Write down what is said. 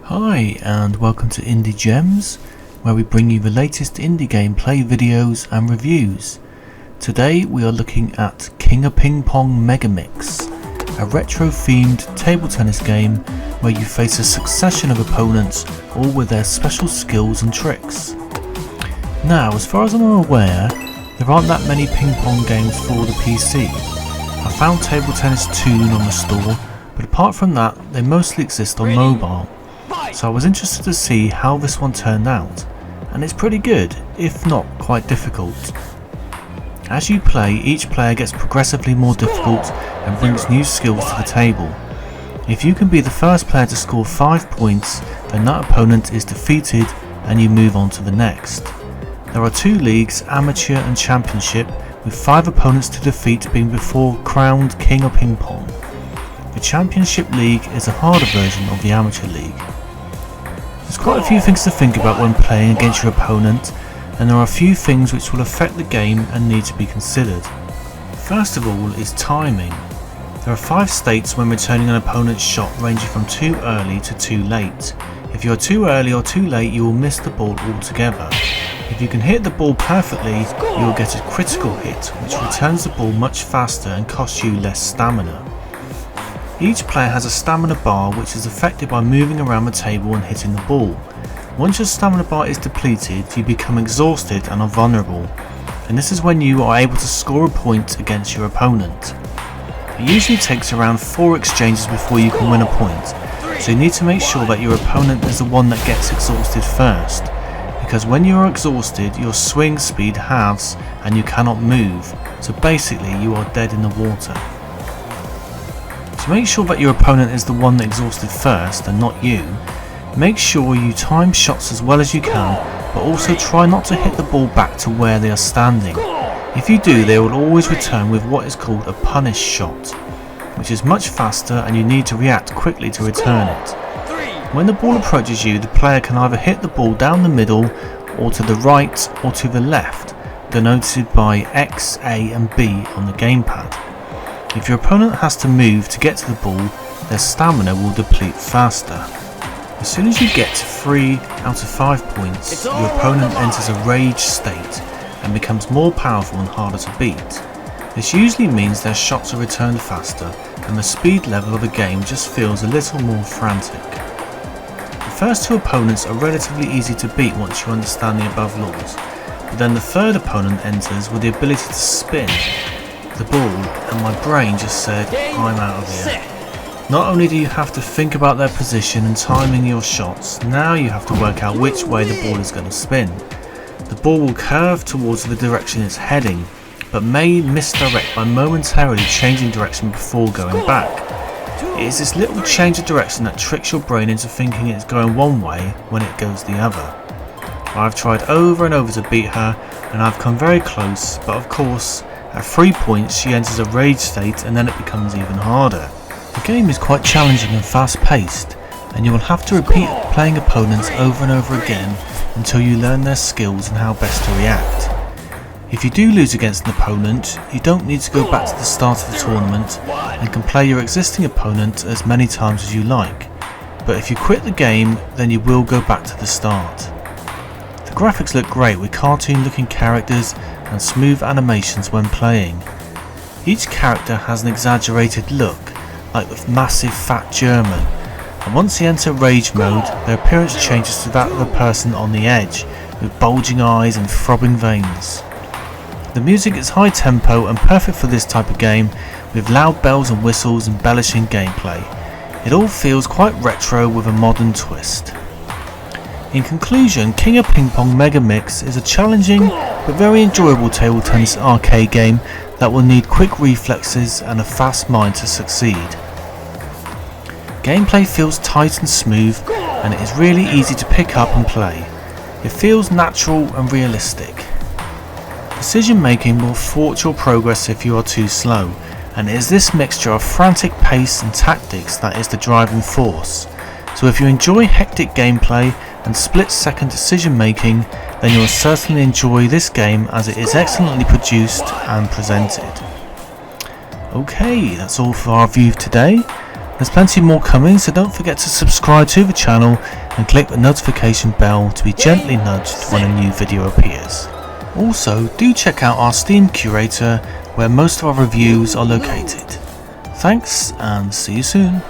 Hi and welcome to IndieGems, where we bring you the latest indie gameplay videos and reviews. Today we are looking at King of Ping Pong Megamix, a retro-themed table tennis game where you face a succession of opponents, all with their special skills and tricks. Now, as far as I'm aware, there aren't that many ping pong games for the PC. I found Table Tennis Toon on the store, but apart from that, they mostly exist on mobile. So I was interested to see how this one turned out, and it's pretty good, if not quite difficult. As you play, each player gets progressively more difficult and brings new skills to the table. If you can be the first player to score 5 points, then that opponent is defeated and you move on to the next. There are 2 leagues, Amateur and Championship, with 5 opponents to defeat being before crowned King of Ping Pong. The Championship League is a harder version of the Amateur League. There's quite a few things to think about when playing against your opponent, and there are a few things which will affect the game and need to be considered. First of all is timing. There are 5 states when returning an opponent's shot, ranging from too early to too late. If you are too early or too late, you will miss the ball altogether. If you can hit the ball perfectly, you will get a critical hit, which returns the ball much faster and costs you less stamina. Each player has a stamina bar which is affected by moving around the table and hitting the ball. Once your stamina bar is depleted, you become exhausted and are vulnerable, and this is when you are able to score a point against your opponent. It usually takes around 4 exchanges before you can win a point, so you need to make sure that your opponent is the one that gets exhausted first, because when you are exhausted, your swing speed halves and you cannot move, so basically you are dead in the water. To make sure that your opponent is the one that exhausted first and not you, make sure you time shots as well as you can, but also try not to hit the ball back to where they are standing. If you do, they will always return with what is called a punish shot, which is much faster and you need to react quickly to return it. When the ball approaches you, the player can either hit the ball down the middle or to the right or to the left, denoted by X, A and B on the gamepad. If your opponent has to move to get to the ball, their stamina will deplete faster. As soon as you get to 3 out of 5 points, your opponent enters a rage state and becomes more powerful and harder to beat. This usually means their shots are returned faster and the speed level of the game just feels a little more frantic. The first 2 opponents are relatively easy to beat once you understand the above laws, but then the third opponent enters with the ability to spin the ball, and my brain just said, I'm out of here. Not only do you have to think about their position and timing your shots, now you have to work out which way the ball is going to spin. The ball will curve towards the direction it's heading, but may misdirect by momentarily changing direction before going back. It is this little change of direction that tricks your brain into thinking it's going one way when it goes the other. I've tried over and over to beat her, and I've come very close, but of course, at 3 points she enters a rage state and then it becomes even harder. The game is quite challenging and fast paced, and you will have to repeat playing opponents over and over again until you learn their skills and how best to react. If you do lose against an opponent, you don't need to go back to the start of the tournament and can play your existing opponent as many times as you like, but if you quit the game then you will go back to the start. The graphics look great with cartoon looking characters and smooth animations when playing. Each character has an exaggerated look, like the massive fat German, and once they enter rage mode, their appearance changes to that of a person on the edge, with bulging eyes and throbbing veins. The music is high tempo and perfect for this type of game, with loud bells and whistles embellishing gameplay. It all feels quite retro with a modern twist. In conclusion, King of Ping Pong Megamix is a challenging but very enjoyable table tennis arcade game that will need quick reflexes and a fast mind to succeed. Gameplay feels tight and smooth, and it is really easy to pick up and play. It feels natural and realistic. Decision making will thwart your progress if you are too slow, and it is this mixture of frantic pace and tactics that is the driving force. So if you enjoy hectic gameplay and split-second decision making, then you will certainly enjoy this game as it is excellently produced and presented. Okay, that's all for our review today. There's plenty more coming, so don't forget to subscribe to the channel and click the notification bell to be gently nudged when a new video appears. Also, do check out our Steam curator where most of our reviews are located. Thanks and see you soon.